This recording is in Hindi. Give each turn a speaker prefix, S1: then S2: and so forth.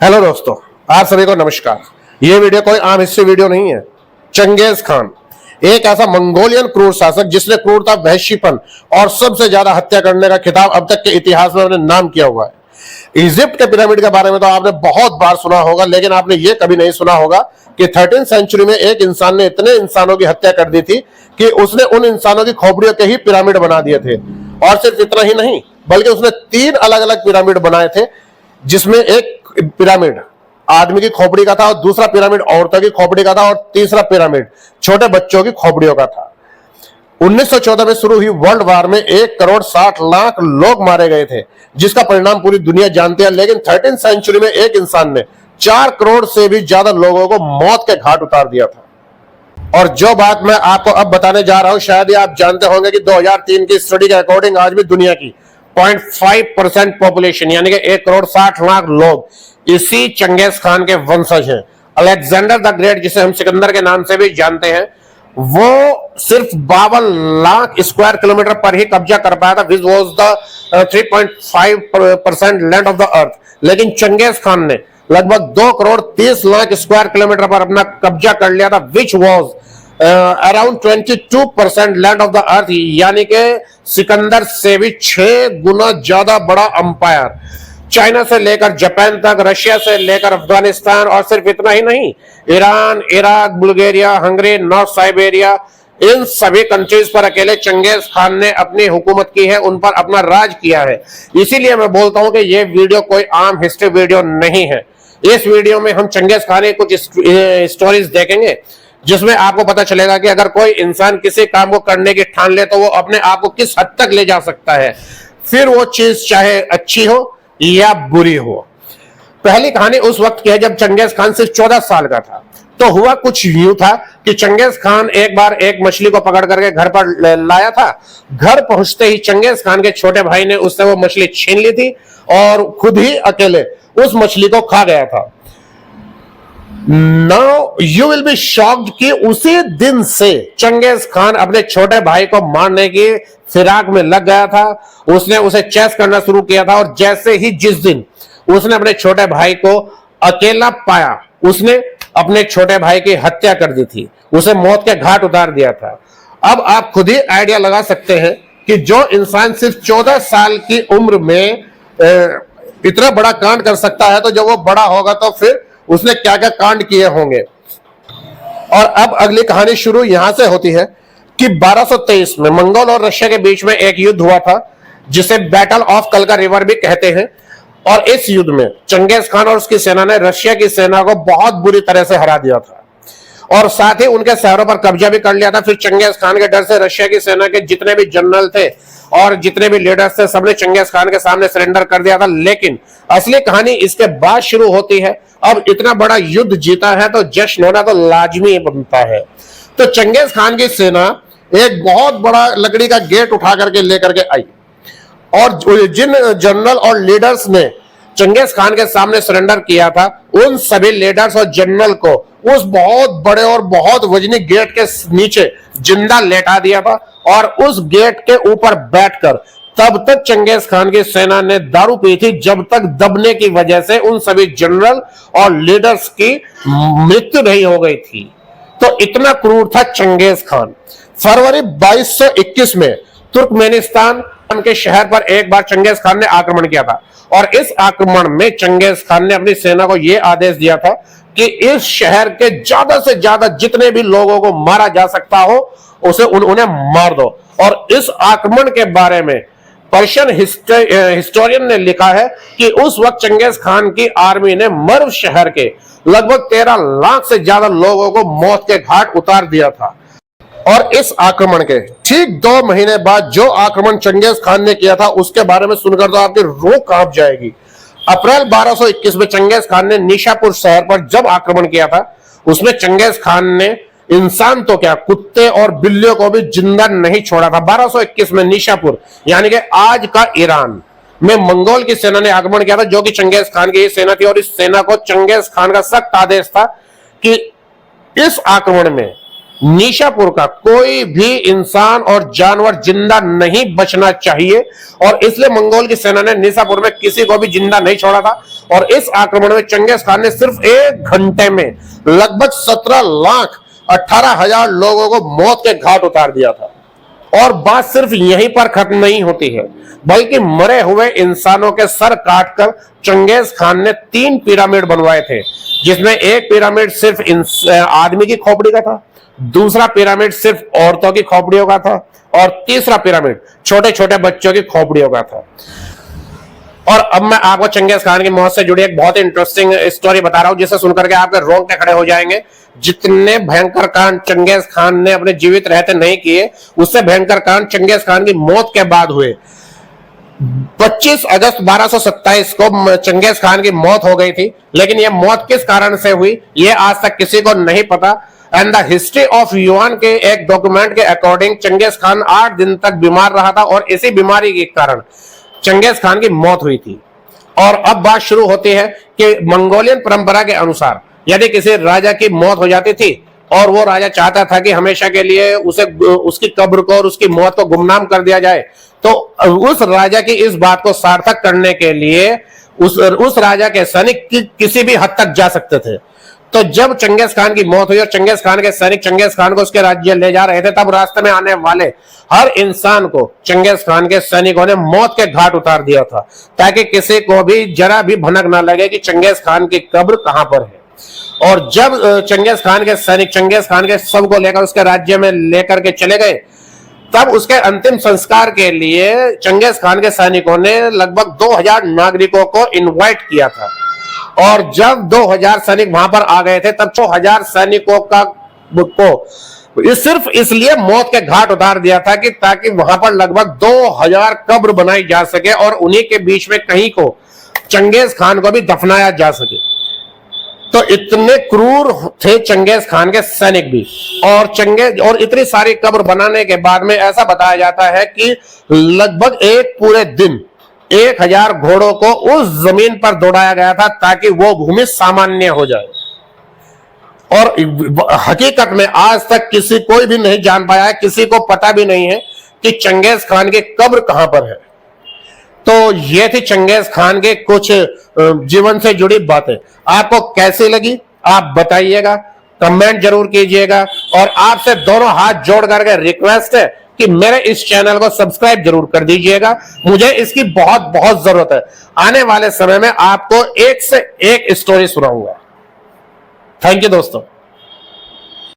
S1: हेलो दोस्तों, आप सभी को नमस्कार। ये वीडियो कोई आम हिस्ट्री वीडियो नहीं है। चंगेज खान एक ऐसा मंगोलियन क्रूर शासक जिसने क्रूरता, वहशीपन और सबसे ज्यादा हत्या करने का खिताब अब तक के इतिहास में अपने नाम किया हुआ है। इजिप्ट के पिरामिड के बारे में तो आपने बहुत बार सुना होगा, लेकिन आपने ये कभी नहीं सुना होगा कि 13वीं सेंचुरी में एक इंसान ने इतने इंसानों की हत्या कर दी थी कि उसने उन इंसानों की खोपड़ियों के ही पिरामिड बना दिए थे। और सिर्फ इतना ही नहीं, बल्कि उसने 3 अलग अलग पिरामिड बनाए थे, जिसमें एक पिरामिड आदमी की खोपड़ी का था और दूसरा पिरामिड औरतों की खोपड़ी का था और तीसरा पिरामिड छोटे बच्चों की खोपड़ियों का था। 1914 में शुरू हुई वर्ल्ड वार में 1,60,00,000 लोग मारे गए थे, जिसका परिणाम पूरी दुनिया जानती है। लेकिन 13वीं सेंचुरी में एक इंसान ने 4 करोड़ से भी ज्यादा लोगों को मौत के घाट उतार दिया था। और जो बात मैं आपको अब बताने जा रहा हूं, शायद ही आप जानते होंगे कि 2003 की स्टडी के अकॉर्डिंग आज भी दुनिया की 0.5% पॉपुलेशन यानी कि 1,60,00,000 लोग इसी चंगेज खान के वंशज हैं। अलेक्जेंडर द ग्रेट, जिसे हम सिकंदर के नाम से भी जानते हैं, वो सिर्फ 52 लाख स्क्वायर किलोमीटर पर ही कब्जा कर पाया था, which was the 3.5% land of the earth. लेकिन चंगेज खान ने लगभग 2,30,00,000 स्क्वायर किलोमीटर पर अपना कब्जा कर लिया था, which was around 22% land of the earth, यानी कि सिकंदर से भी 6 गुना ज्यादा बड़ा अंपायर। चाइना से लेकर जापान तक, रशिया से लेकर अफगानिस्तान, और सिर्फ इतना ही नहीं, Iran, Iraq, Bulgaria, Hungary, North Siberia, इन सभी कंट्रीज पर अकेले चंगेज खान ने अपनी हुकूमत की है, उन पर अपना राज किया है। इसीलिए मैं बोलता हूं कि ये वीडियो कोई आम हिस्ट्री वीडियो नहीं है। इस वीडियो में हम चंगेज खान की कुछ स्टोरीज देखेंगे, जिसमें आपको पता चलेगा कि अगर कोई इंसान किसी काम को करने की ठान ले तो वो अपने आप को किस हद तक ले जा सकता है, फिर वो चीज चाहे अच्छी हो या बुरी हो। पहली कहानी उस वक्त की है जब चंगेज खान सिर्फ 14 साल का था। तो हुआ कुछ यूं था कि चंगेज खान एक बार एक मछली को पकड़ करके घर पर लाया था। घर पहुंचते ही चंगेज खान के छोटे भाई ने उससे वो मछली छीन ली थी और खुद ही अकेले उस मछली को खा गया था। Now you will be shocked कि उसी दिन से चंगेज खान अपने छोटे भाई को मारने की फिराक में लग गया था। उसने उसे चेस करना शुरू किया था और जैसे ही जिस दिन उसने अपने छोटे भाई को अकेला पाया, उसने अपने छोटे भाई की हत्या कर दी थी, उसे मौत के घाट उतार दिया था। अब आप खुद ही आइडिया लगा सकते हैं कि जो इंसान सिर्फ 14 साल की उम्र में इतना बड़ा कांड कर सकता है, तो जब वो बड़ा होगा तो फिर उसने क्या क्या कांड किए होंगे। और अब अगली कहानी शुरू यहां से होती है कि 1223 में मंगोल और रशिया के बीच में एक युद्ध हुआ था, जिसे बैटल ऑफ कलका रिवर भी कहते हैं। और इस युद्ध में चंगेज खान और उसकी सेना ने रशिया की सेना को बहुत बुरी तरह से हरा दिया था और साथ ही उनके शहरों पर कब्जा भी कर लिया था। फिर चंगेज खान के डर से रशिया की सेना के जितने भी जनरल थे और जितने भी लीडर्स थे, सबने चंगेज खान के सामने सरेंडर कर दिया था। लेकिन असली कहानी इसके बाद शुरू होती है। अब इतना बड़ा युद्ध जीता है तो जश्न होना तो लाजमी बनता है। तो चंगेज खान की सेना एक बहुत बड़ा लकड़ी का गेट उठा करके लेकर के आई और जिन जनरल और लीडर्स ने चंगेज खान के सामने सरेंडर किया था, उन सभी लीडर्स और जनरल को उस बहुत बड़े और बहुत वजनी गेट के नीचे जिंदा लेटा दिया था। और उस गेट के ऊपर बैठकर तब तक चंगेज खान की सेना ने दारू पी थी, जब तक दबने की वजह से उन सभी जनरल और लीडर्स की मृत्यु नहीं हो गई थी। तो इतना क्रूर था चंगेज खान। फरवरी 2221 में तुर्कमेनिस्तान के शहर पर एक बार चंगेज खान ने आक्रमण किया था और इस आक्रमण में चंगेज खान ने अपनी सेना को यह आदेश दिया था कि इस शहर के ज्यादा से ज्यादा जितने भी लोगों को मारा जा सकता हो उसे उन्हें मार दो। और इस आक्रमण के बारे में पर्शियन हिस्टोरियन ने लिखा है कि उस वक्त चंगेज खान की आर्मी ने मर्व शहर के लगभग 13 लाख से ज्यादा लोगों को मौत के घाट उतार दिया था। और इस आक्रमण के ठीक 2 महीने बाद जो आक्रमण चंगेज खान ने किया था, उसके बारे में सुनकर तो आपकी रूह कांप जाएगी। अप्रैल 1221 में चंगेज खान ने निशापुर शहर पर जब आक्रमण किया था, उसमें चंगेज खान ने इंसान तो क्या, कुत्ते और बिल्लियों को भी जिंदा नहीं छोड़ा था। 1221 में निशापुर यानी कि आज का ईरान में मंगोल की सेना ने आक्रमण किया था, जो कि चंगेज खान की सेना थी। और इस सेना को चंगेज खान का सख्त आदेश था कि इस आक्रमण में निशापुर का कोई भी इंसान और जानवर जिंदा नहीं बचना चाहिए और इसलिए मंगोल की सेना ने निशापुर में किसी को भी जिंदा नहीं छोड़ा था। और इस आक्रमण में चंगेज खान ने सिर्फ 1 घंटे में लगभग 17,18,000 लोगों को मौत के घाट उतार दिया था। और बात सिर्फ यहीं पर खत्म नहीं होती है, बल्कि मरे हुए इंसानों के सर काटकर चंगेज खान ने 3 पिरामिड बनवाए थे, जिसमें एक पिरामिड सिर्फ आदमी की खोपड़ी का था, दूसरा पिरामिड सिर्फ औरतों की खोपड़ियों का था और तीसरा पिरामिड छोटे छोटे बच्चों की खोपड़ियों का था। और अब मैं आपको चंगेज खान की मौत से जुड़ी एक बहुत ही इंटरेस्टिंग स्टोरी बता रहा हूं, जिसे सुनकर के आपके रोंगटे खड़े हो जाएंगे। जितने भयंकर कांड चंगेज खान ने अपने जीवित रहते नहीं किए, उससे भयंकर कांड चंगेज खान की मौत के बाद हुए। 25 अगस्त 1227 को चंगेज खान की मौत हो गई थी, लेकिन यह मौत किस कारण से हुई यह आज तक किसी को नहीं पता। And the history of yuan के एक डॉक्यूमेंट के अकॉर्डिंग चंगेज खान 8 दिन तक बीमार रहा था और इसी बीमारी के कारण चंगेज खान की मौत हुई थी। और अब बात शुरू होती है कि मंगोलियन परंपरा के अनुसार यदि किसी राजा की मौत हो जाती थी और वो राजा चाहता था कि हमेशा के लिए उसे उसकी कब्र को और उसकी मौत को गुमनाम कर दिया जाए, तो उस राजा की इस बात को सार्थक करने के लिए उस राजा के सैनिक किसी भी हद तक जा सकते थे। तो जब चंगेज खान की मौत हुई और चंगेज खान के सैनिक चंगेज खान को उसके राज्य ले जा रहे थे, तब रास्ते में आने वाले हर इंसान को चंगेज खान के सैनिकों ने मौत के घाट उतार दिया था, ताकि किसी को भी जरा भी भनक ना लगे कि चंगेज खान की कब्र कहां पर है। और जब चंगेज खान के सैनिक चंगेज खान के शव को लेकर उसके राज्य में लेकर के चले गए, तब उसके अंतिम संस्कार के लिए चंगेज खान के सैनिकों ने लगभग 2000 नागरिकों को इनवाइट किया था। और जब 2000 सैनिक वहां पर आ गए थे, तब 2000 सैनिकों को सिर्फ इसलिए मौत के घाट उतार दिया था कि ताकि वहां पर लगभग 2000 कब्र बनाई जा सके और उन्हीं के बीच में कहीं को चंगेज खान को भी दफनाया जा सके। तो इतने क्रूर थे चंगेज खान के सैनिक भी। और इतनी सारी कब्र बनाने के बाद में ऐसा बताया जाता है कि लगभग एक पूरे दिन 1000 घोड़ों को उस जमीन पर दौड़ाया गया था ताकि वो भूमि सामान्य हो जाए। और हकीकत में आज तक कोई भी नहीं जान पाया है, किसी को पता भी नहीं है कि चंगेज खान की कब्र कहां पर है। तो ये थी चंगेज खान के कुछ जीवन से जुड़ी बातें। आपको कैसी लगी आप बताइएगा, कमेंट जरूर कीजिएगा। और आपसे दोनों हाथ जोड़ करके रिक्वेस्ट है कि मेरे इस चैनल को सब्सक्राइब जरूर कर दीजिएगा, मुझे इसकी बहुत बहुत जरूरत है। आने वाले समय में आपको एक से एक स्टोरी सुनाऊंगा। थैंक यू दोस्तों।